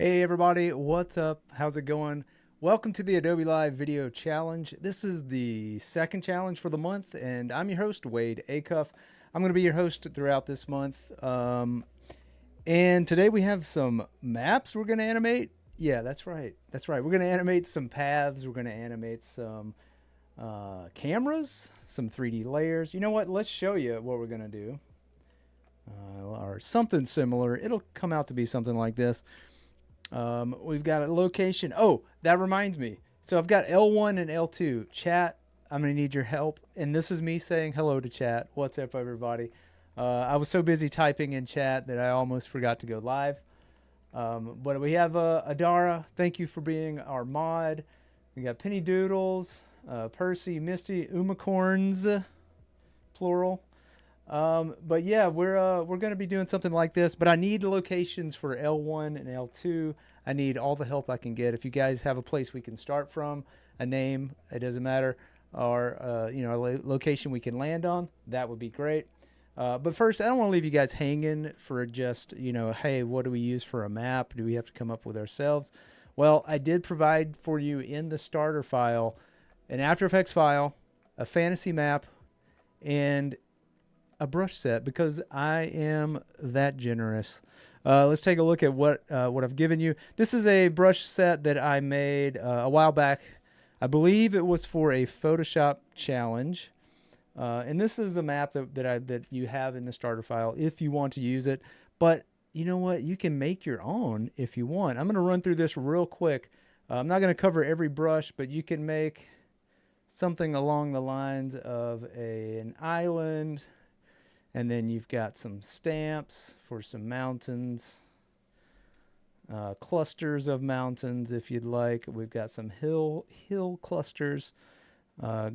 Hey everybody, what's up? How's it going? Welcome to the Adobe Live Video Challenge. This is the second challenge for the month, and I'm your host, Wade Acuff. I'm going to be your host throughout this month. And today we have some maps we're going to animate. Yeah, that's right. That's right. We're going to animate some paths. We're going to animate some cameras, some 3D layers. You know what? Let's show you what we're going to do. Or something similar. It'll come out to be something like this. We've got a location. Oh, that reminds me. So I've got L1 and L2. Chat, I'm going to need your help. And this is me saying hello to chat. What's up, everybody? I was so busy typing in chat that I almost forgot to go live. But we have Adara. Thank you for being our mod. We got Penny Doodles, Percy, Misty, Umacorns, plural. But yeah, we're going to be doing something like this, but I need locations for L1 and L2. I need all the help I can get. If you guys have a place we can start from, a name, it doesn't matter, or, a location we can land on, that would be great. But first, I don't want to leave you guys hanging for just, hey, what do we use for a map? Do we have to come up with ourselves? Well, I did provide for you in the starter file, an After Effects file, a fantasy map, and a brush set because I am that generous. Let's take a look at what I've given you. This is a brush set that I made a while back. I believe it was for a Photoshop challenge. And this is the map that you have in the starter file if you want to use it. But you know what? You can make your own if you want. I'm going to run through this real quick. I'm not going to cover every brush, but you can make something along the lines of an island. And then you've got some stamps for some mountains, clusters of mountains if you'd like. We've got some hill clusters,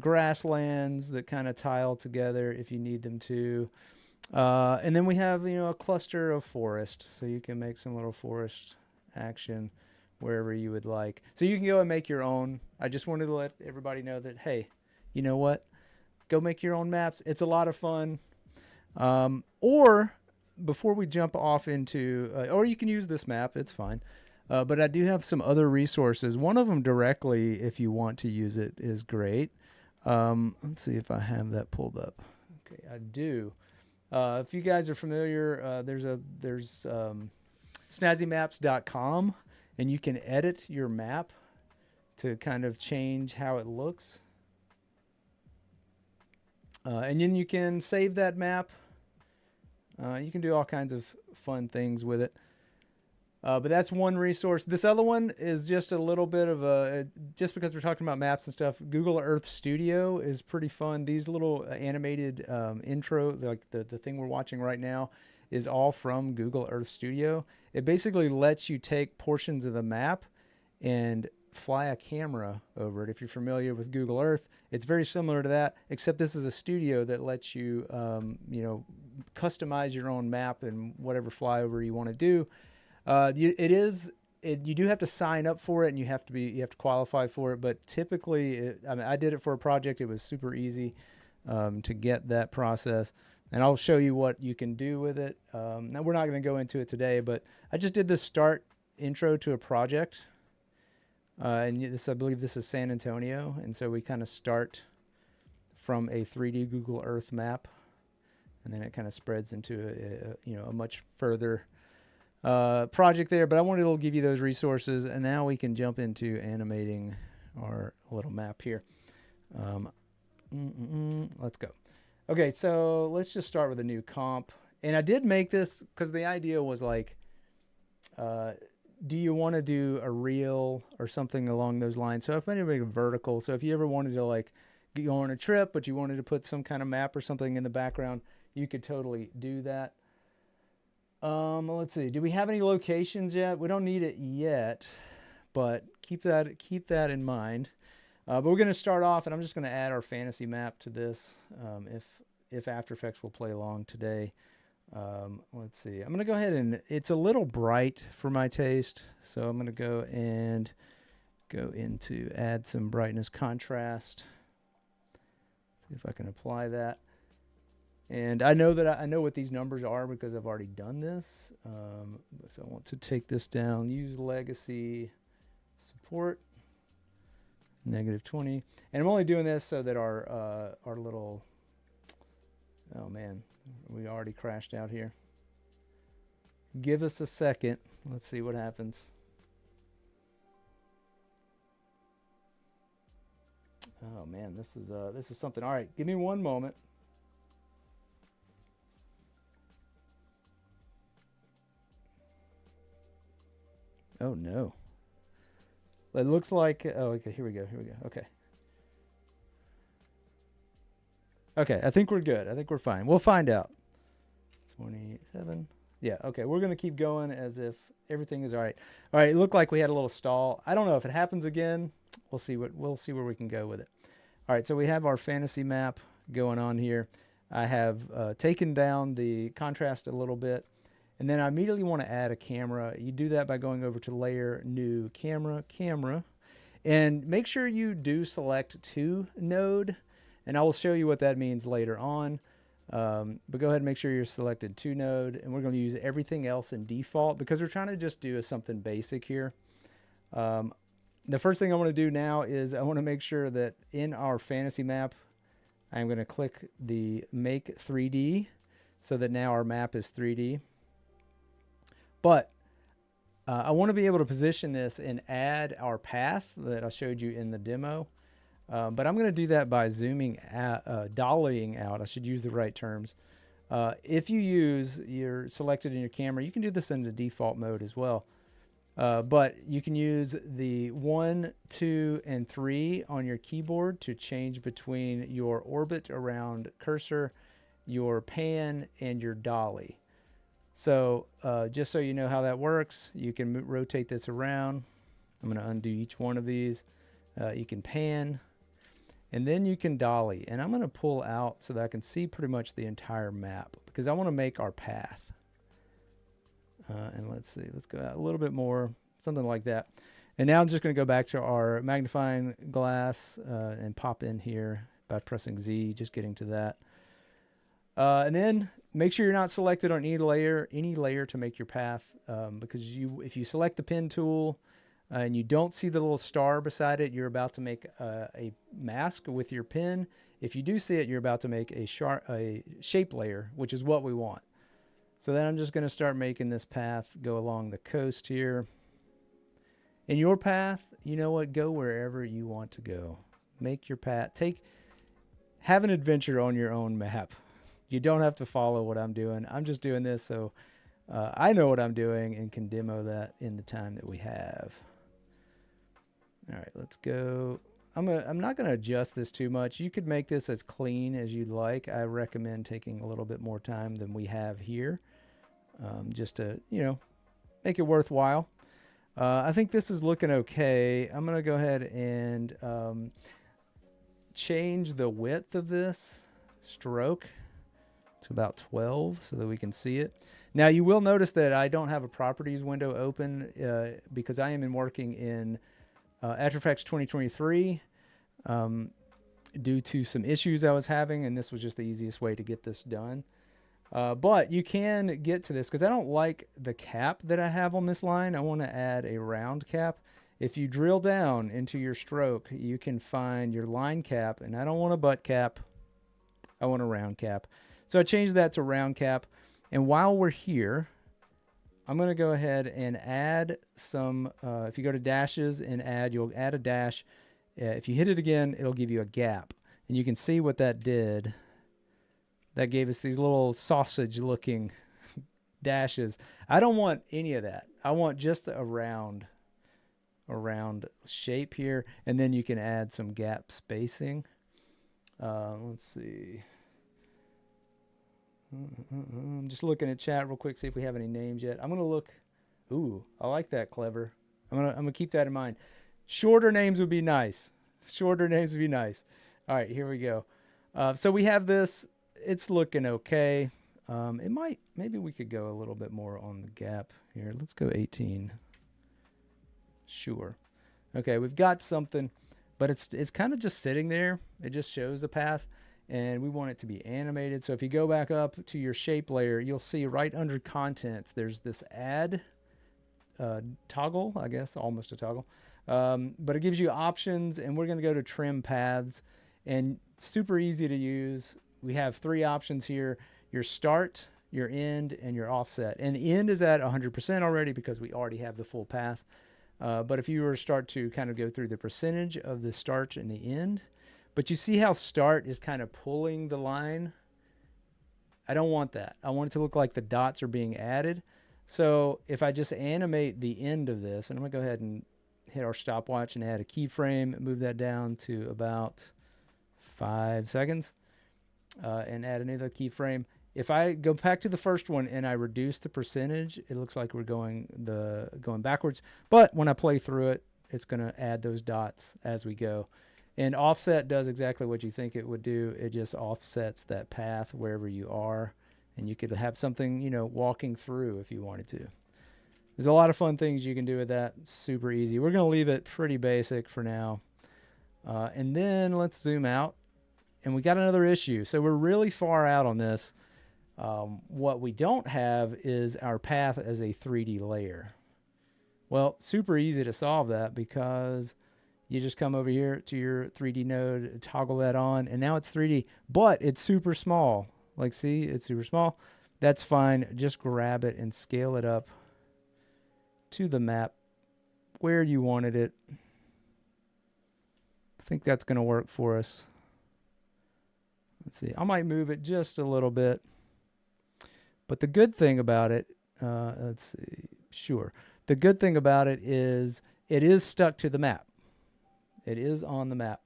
grasslands that kind of tile together if you need them to. And then we have, a cluster of forest. So you can make some little forest action wherever you would like. So you can go and make your own. I just wanted to let everybody know that, hey, you know what? Go make your own maps. It's a lot of fun. Or before we jump off into, or you can use this map, it's fine. But I do have some other resources. One of them directly, if you want to use it, is great. Let's see if I have that pulled up. Okay, I do. If you guys are familiar, there's snazzymaps.com, and you can edit your map to kind of change how it looks. And then you can save that map. You can do all kinds of fun things with it. But that's one resource. This other one is just a little bit of just because we're talking about maps and stuff, Google Earth Studio is pretty fun. These little animated intro, like the thing we're watching right now, is all from Google Earth Studio. It basically lets you take portions of the map and fly a camera over it. If you're familiar with Google Earth, it's very similar to that, except this is a studio that lets you, customize your own map and whatever flyover you want to do. You do have to sign up for it, and you have to qualify for it. But typically, I did it for a project. It was super easy to get that process, and I'll show you what you can do with it. Now we're not going to go into it today, but I just did this start intro to a project. And I believe this is San Antonio, and so we kind of start from a 3D Google Earth map, and then it kind of spreads into a much further project there. But I wanted to give you those resources, and now we can jump into animating our little map here. Let's go. Okay, so let's just start with a new comp, and I did make this because the idea was like, do you want to do a reel or something along those lines? So if anybody vertical, so if you ever wanted to like go on a trip, but you wanted to put some kind of map or something in the background, you could totally do that. Let's see. Do we have any locations yet? We don't need it yet, but keep that in mind. But we're going to start off, and I'm just going to add our fantasy map to this. If After Effects will play along today. Let's see. I'm going to go ahead and it's a little bright for my taste. So I'm going to go into add some brightness contrast. See if I can apply that. And I know that I know what these numbers are because I've already done this. So I want to take this down, use legacy support, -20. And I'm only doing this so that our little, oh man, we already crashed out here. Give us a second. Let's see what happens. Oh man, this is something. All right, give me one moment. Oh no. It looks like, oh, okay, here we go. Okay. Okay, I think we're good. I think we're fine. We'll find out. 27. Yeah, okay. We're going to keep going as if everything is all right. All right, it looked like we had a little stall. I don't know if it happens again. We'll see where we can go with it. All right, so we have our fantasy map going on here. I have taken down the contrast a little bit, and then I immediately want to add a camera. You do that by going over to Layer, New, Camera, and make sure you do select to node, and I will show you what that means later on. But go ahead and make sure you're selected to node, and we're going to use everything else in default because we're trying to just do something basic here. The first thing I want to do now is I want to make sure that in our fantasy map, I'm going to click the make 3D so that now our map is 3D. But I want to be able to position this and add our path that I showed you in the demo. But I'm going to do that by zooming out, dollying out. I should use the right terms. If you're selected in your camera, you can do this in the default mode as well. But you can use the 1, 2, and 3 on your keyboard to change between your orbit around cursor, your pan, and your dolly. So just so you know how that works, you can rotate this around. I'm going to undo each one of these. You can pan, and then you can dolly. And I'm going to pull out so that I can see pretty much the entire map because I want to make our path. And let's see, let's go out a little bit more, something like that. And now I'm just going to go back to our magnifying glass and pop in here by pressing Z, just getting to that. And then make sure you're not selected on any layer to make your path, because if you select the pen tool and you don't see the little star beside it, you're about to make a mask with your pen. If you do see it, you're about to make a shape layer, which is what we want. So then I'm just going to start making this path go along the coast here. In your path, you know what? Go wherever you want to go. Make your path. Have an adventure on your own map. You don't have to follow what I'm doing. I'm just doing this so I know what I'm doing and can demo that in the time that we have. All right, let's go. I'm not going to adjust this too much. You could make this as clean as you'd like. I recommend taking a little bit more time than we have here, just to, make it worthwhile. I think this is looking okay. I'm going to go ahead and change the width of this stroke to about 12 so that we can see it. Now you will notice that I don't have a properties window open because I am working in After Effects 2023 due to some issues I was having, and this was just the easiest way to get this done. But you can get to this because I don't like the cap that I have on this line. I want to add a round cap. If you drill down into your stroke, you can find your line cap, and I don't want a butt cap. I want a round cap. So I changed that to round cap. And while we're here, I'm going to go ahead and add some, if you go to dashes and add, you'll add a dash. If you hit it again, it'll give you a gap. And you can see what that did. That gave us these little sausage looking dashes. I don't want any of that. I want just a round shape here. And then you can add some gap spacing. Let's see. I'm just looking at chat real quick, see if we have any names yet. I'm going to look. Ooh, I like that, clever. I'm going to keep that in mind. Shorter names would be nice. Shorter names would be nice. All right, here we go. So we have this. It's looking okay. Maybe we could go a little bit more on the gap here. Let's go 18. Sure. Okay, we've got something, but it's kind of just sitting there. It just shows a path. and we want it to be animated. So if you go back up to your shape layer, you'll see right under contents, there's this add toggle, I guess, almost a toggle. But it gives you options, and we're going to go to trim paths, and super easy to use. We have 3 options here: your start, your end, and your offset. And end is at 100% already because we already have the full path. But if you were to start to kind of go through the percentage of the start and the end, but you see how start is kind of pulling the line. I don't want that. I want it to look like the dots are being added. So if I just animate the end of this, and I'm gonna go ahead and hit our stopwatch and add a keyframe, move that down to about 5 seconds, and add another keyframe. If I go back to the first one and I reduce the percentage, it looks like we're going backwards. But when I play through it, it's gonna add those dots as we go. And offset does exactly what you think it would do. It just offsets that path wherever you are. And you could have something, you know, walking through if you wanted to. There's a lot of fun things you can do with that. Super easy. We're going to leave it pretty basic for now. And then let's zoom out. And we got another issue. So we're really far out on this. What we don't have is our path as a 3D layer. Well, super easy to solve that because you just come over here to your 3D node, toggle that on, and now it's 3D, but it's super small. Like, see, it's super small. That's fine. Just grab it and scale it up to the map where you wanted it. I think that's going to work for us. Let's see. I might move it just a little bit. But the good thing about it, let's see. Sure. The good thing about it is stuck to the map. It is on the map.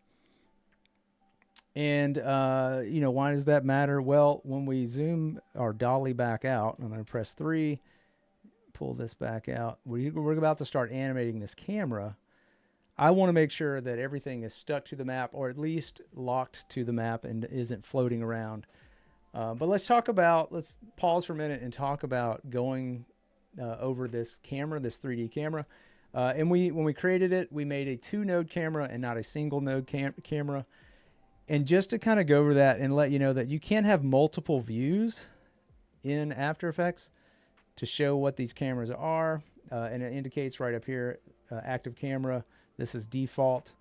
And, you know, why does that matter? Well, when we zoom our dolly back out, I'm going to press 3, pull this back out. We're about to start animating this camera. I want to make sure that everything is stuck to the map, or at least locked to the map and isn't floating around. But let's pause for a minute and talk about going over this camera, this 3D camera. And when we created it, we made a 2-node camera and not a single node camera. And just to kind of go over that and let you know that you can have multiple views in After Effects to show what these cameras are. And it indicates right up here, active camera. This is default.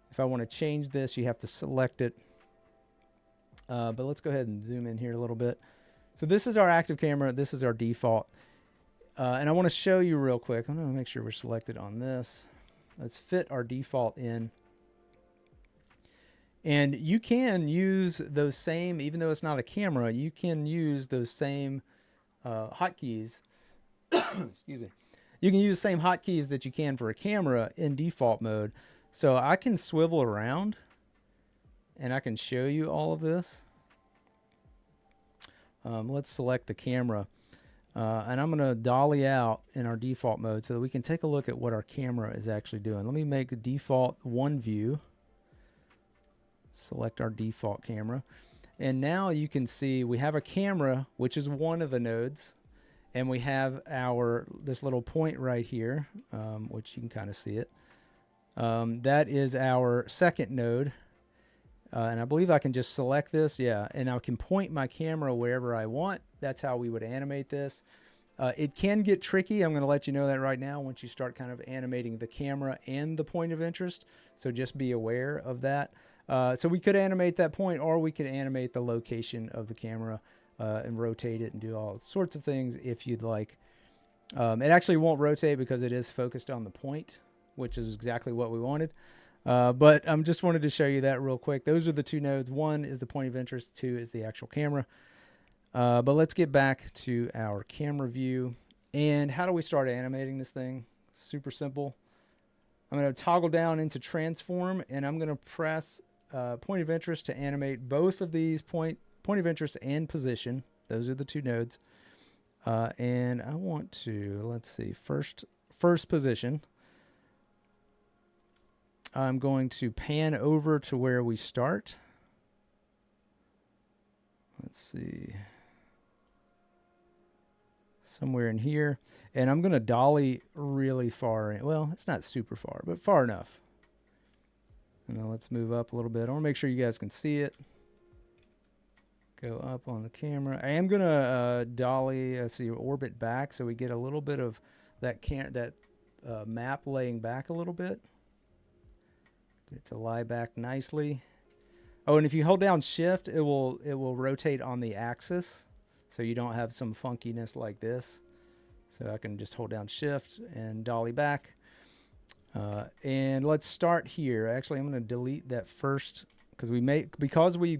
If I want to change this, you have to select it. But let's go ahead and zoom in here a little bit. So this is our active camera. This is our default. And I want to show you real quick. I'm going to make sure we're selected on this. Let's fit our default in. And you can use those same, even though it's not a camera, you can use those same hotkeys. Excuse me. You can use the same hotkeys that you can for a camera in default mode. So I can swivel around and I can show you all of this. Let's select the camera. And I'm going to dolly out in our default mode so that we can take a look at what our camera is actually doing. Let me make a default 1 view. Select our default camera. And now you can see we have a camera, which is one of the nodes. And we have this little point right here, which you can kind of see it. That is our second node. And I believe I can just select this. Yeah. And I can point my camera wherever I want. That's how we would animate this. It can get tricky. I'm going to let you know that right now once you start kind of animating the camera and the point of interest. So just be aware of that. So we could animate that point, or we could animate the location of the camera and rotate it and do all sorts of things if you'd like. It actually won't rotate because it is focused on the point, which is exactly what we wanted. But I just wanted to show you that real quick. Those are the 2 nodes. 1 is the point of interest. 2 is the actual camera. But let's get back to our camera view. And how do we start animating this thing? Super simple. I'm going to toggle down into transform, and I'm going to press point of interest to animate both of these point of interest and position. Those are the 2 nodes. And I want to, let's see, first position. I'm going to pan over to where we start. Let's see. Somewhere in here. And I'm going to dolly really far in. Well, it's not super far, but far enough. And now let's move up a little bit. I want to make sure you guys can see it. go up on the camera. I am gonna dolly, see, orbit back so we get a little bit of that map laying back a little bit. Get it to lie back nicely. Oh, and if you hold down Shift, it will rotate on the axis, so you don't have some funkiness like this. So I can just hold down Shift and dolly back. And let's start here. Actually, I'm going to delete that first because we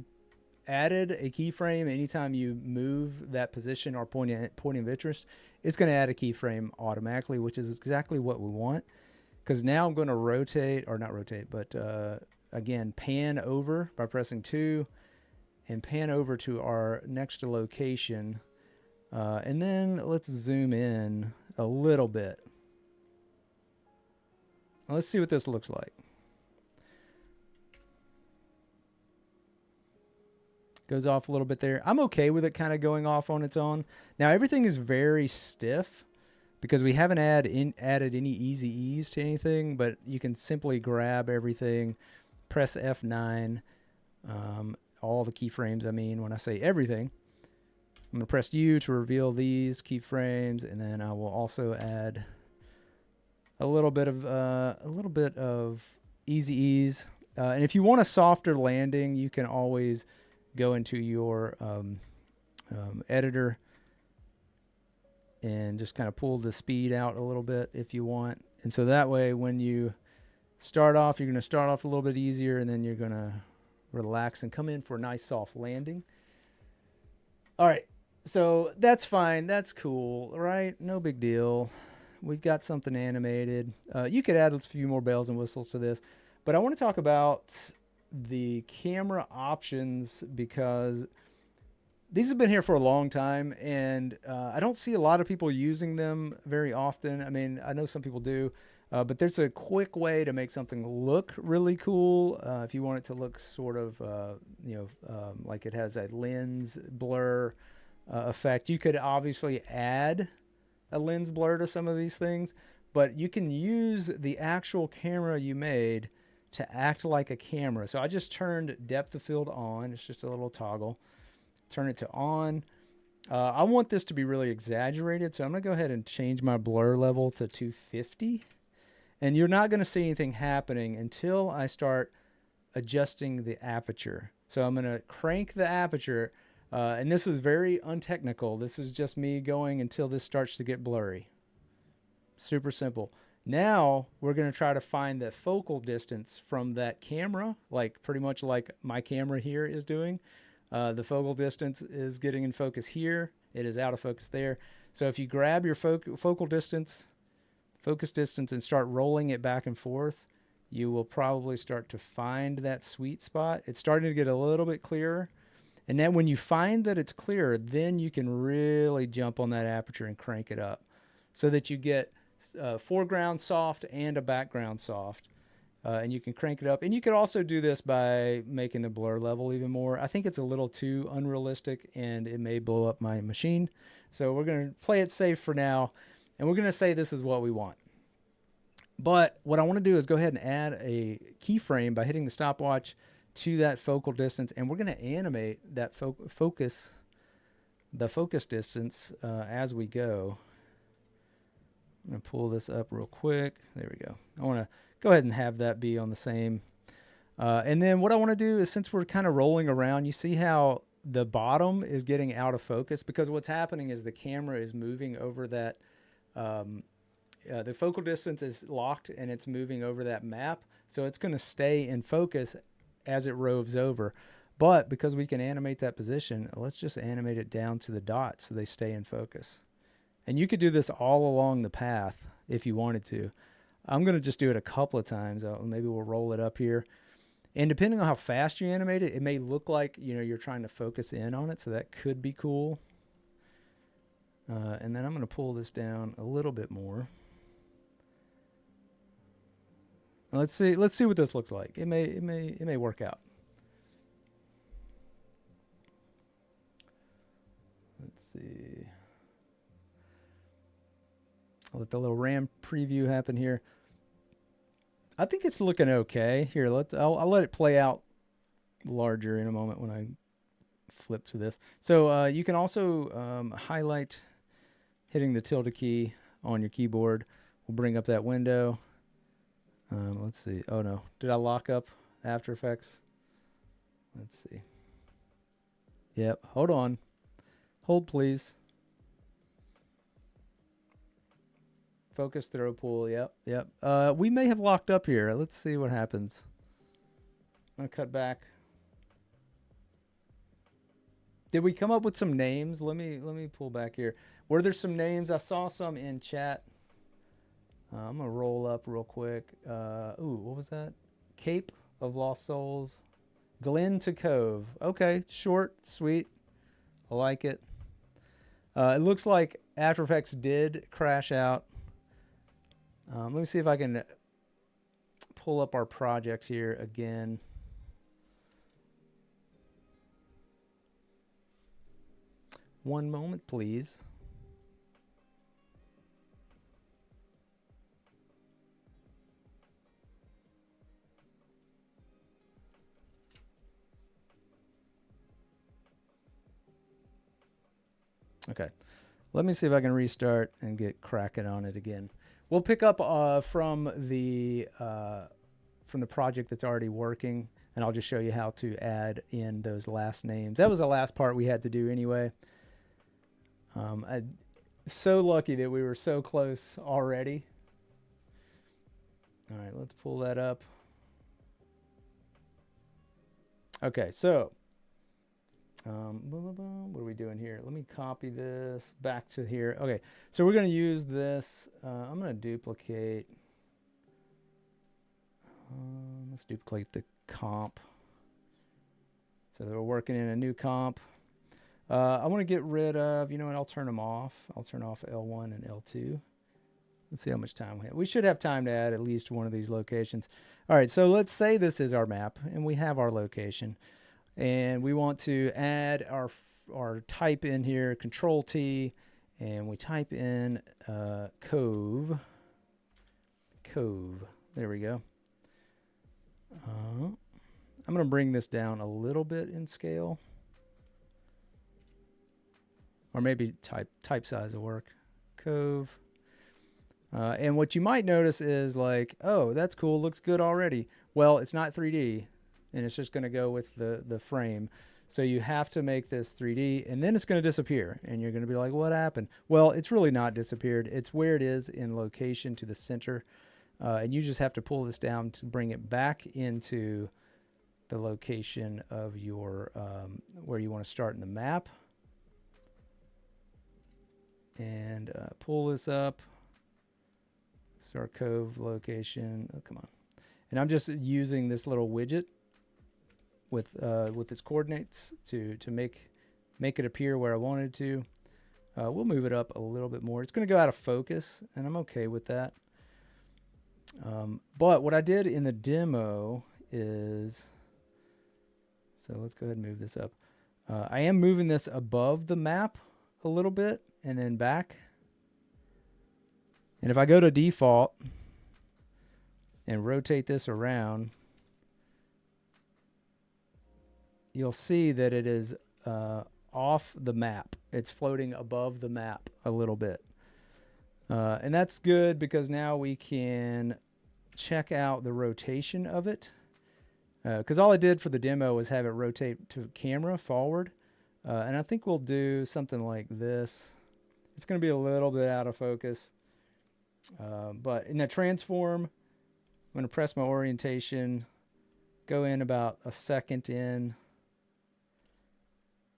added a keyframe. Anytime you move that position or point of interest, it's going to add a keyframe automatically, which is exactly what we want. Because now I'm going to rotate, or not rotate, but again, pan over by pressing 2 and pan over to our next location. And then let's zoom in a little bit. Let's see what this looks like. Goes off a little bit there. I'm okay with it kind of going off on its own. Now everything is very stiff because we haven't added any easy ease to anything, but you can simply grab everything, press F9, all the keyframes. I mean, when I say everything, I'm going to press U to reveal these keyframes, and then I will also add a little bit of easy ease. And if you want a softer landing, you can always go into your editor and just kind of pull the speed out a little bit if you want. And so that way, when you start off, you're going to start off a little bit easier, and then you're going to relax and come in for a nice soft landing. All right. So that's fine. That's cool, right? No big deal. We've got something animated. You could add a few more bells and whistles to this, but I want to talk about the camera options because these have been here for a long time, and I don't see a lot of people using them very often. I mean, I know some people do, but there's a quick way to make something look really cool. If you want it to look sort of, like it has a lens blur effect. You could obviously add a lens blur to some of these things, but you can use the actual camera you made to act like a camera. So I just turned depth of field on. It's just a little toggle. Turn it to on. I want this to be really exaggerated, so I'm gonna go ahead and change my blur level to 250. And you're not gonna see anything happening until I start adjusting the aperture. So I'm gonna crank the aperture. And this is very untechnical. This is just me going until this starts to get blurry. Super simple. Now we're going to try to find the focal distance from that camera, like pretty much like my camera here is doing. The focal distance is getting in focus here. It is out of focus there. So if you grab your focal distance, focus distance, and start rolling it back and forth, you will probably start to find that sweet spot. It's starting to get a little bit clearer. And then when you find that it's clear, then you can really jump on that aperture and crank it up so that you get foreground soft and a background soft. And you can crank it up. And you could also do this by making the blur level even more. I think it's a little too unrealistic and it may blow up my machine. So we're going to play it safe for now. And we're going to say this is what we want. But what I want to do is go ahead and add a keyframe by hitting the stopwatch to that focal distance, and we're going to animate that focus distance as we go. I'm going to pull this up real quick. There we go. I want to go ahead and have that be on the same. And then what I want to do is, since we're kind of rolling around, you see how the bottom is getting out of focus because what's happening is the camera is moving over that. The focal distance is locked and it's moving over that map, so it's going to stay in focus as it roves over. But because we can animate that position, let's just animate it down to the dots so they stay in focus. And you could do this all along the path if you wanted to. I'm going to just do it a couple of times. Maybe we'll roll it up here. And depending on how fast you animate it, it may look like, you know, you're trying to focus in on it, so that could be cool. And then I'm going to pull this down a little bit more. Let's see what this looks like. It may work out. Let's see. I'll let the little RAM preview happen here. I think it's looking okay. Here, I'll let it play out larger in a moment when I flip to this. So you can also highlight hitting the tilde key on your keyboard. We'll bring up that window. Let's see. Oh no, did I lock up After Effects? Let's see. Yep, hold on. Hold please. Focus throw pool. Yep. We may have locked up here. Let's see what happens. I'm gonna cut back. Did we come up with some names? Let me pull back here. Were there some names? I saw some in chat. I'm gonna roll up real quick. Ooh, what was that? Cape of Lost Souls. Glen to Cove. Okay, short, sweet. I like it. It looks like After Effects did crash out. Let me see if I can pull up our project here again. One moment, please. Okay, let me see if I can restart and get cracking on it again. We'll pick up from the project that's already working, and I'll just show you how to add in those last names. That was the last part we had to do anyway. I'm so lucky that we were so close already. All right, let's pull that up. Okay, so what are we doing here? Let me copy this back to here. Okay, so we're going to use this. I'm going to duplicate. Let's duplicate the comp. So we're working in a new comp. I want to get rid of, you know what, I'll turn them off. I'll turn off L1 and L2. Let's see how much time we have. We should have time to add at least one of these locations. All right, so let's say this is our map, and we have our location. And we want to add our type in here, Control T, and we type in Cove. There we go. I'm going to bring this down a little bit in scale. Or maybe type size will work. Cove. And what you might notice is like, oh, that's cool, looks good already. Well, it's not 3D, and it's just going to go with the frame. So you have to make this 3D, and then it's going to disappear, and you're going to be like, what happened? Well, it's really not disappeared. It's where it is in location to the center, and you just have to pull this down to bring it back into the location of your where you want to start in the map. And pull this up. Our Cove location. Oh, come on. And I'm just using this little widget with its coordinates to make it appear where I wanted to. We'll move it up a little bit more. It's going to go out of focus, and I'm okay with that. But what I did in the demo is, so let's go ahead and move this up. I am moving this above the map a little bit and then back. And if I go to default and rotate this around, you'll see that it is off the map. It's floating above the map a little bit. And that's good because now we can check out the rotation of it. Because all I did for the demo was have it rotate to camera forward. And I think we'll do something like this. It's going to be a little bit out of focus. But in the transform, I'm going to press my orientation, go in about a second in,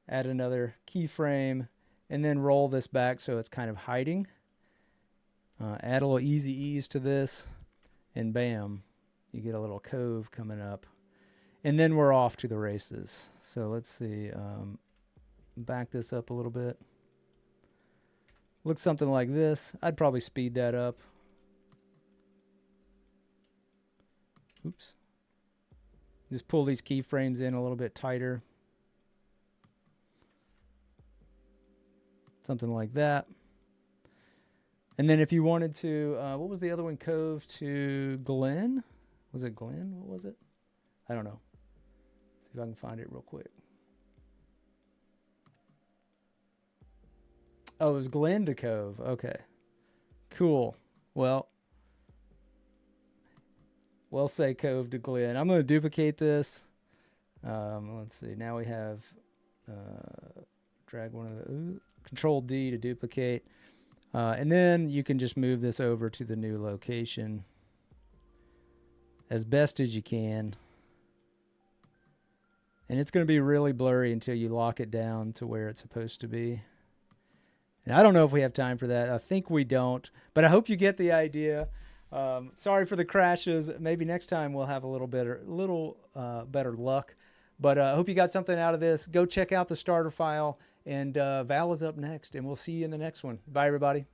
add another keyframe, and then roll this back so it's kind of hiding. Add a little easy ease to this, and bam, you get a little cove coming up. And then we're off to the races. So let's see, back this up a little bit. Looks something like this. I'd probably speed that up. Oops. Just pull these keyframes in a little bit tighter. Something like that. And then if you wanted to, what was the other one? Cove to Glen? Was it Glen? What was it? I don't know. See if I can find it real quick. Oh, it was Glen to Cove. Okay, cool. Well, we'll say Cove to Glen. I'm going to duplicate this. Let's see. Now we have drag one of the Control D to duplicate. And then you can just move this over to the new location as best as you can. And it's going to be really blurry until you lock it down to where it's supposed to be. And I don't know if we have time for that. I think we don't, but I hope you get the idea. Sorry for the crashes. Maybe next time we'll have a little better luck. But I hope you got something out of this. Go check out the starter file, and Val is up next, and we'll see you in the next one. Bye, everybody.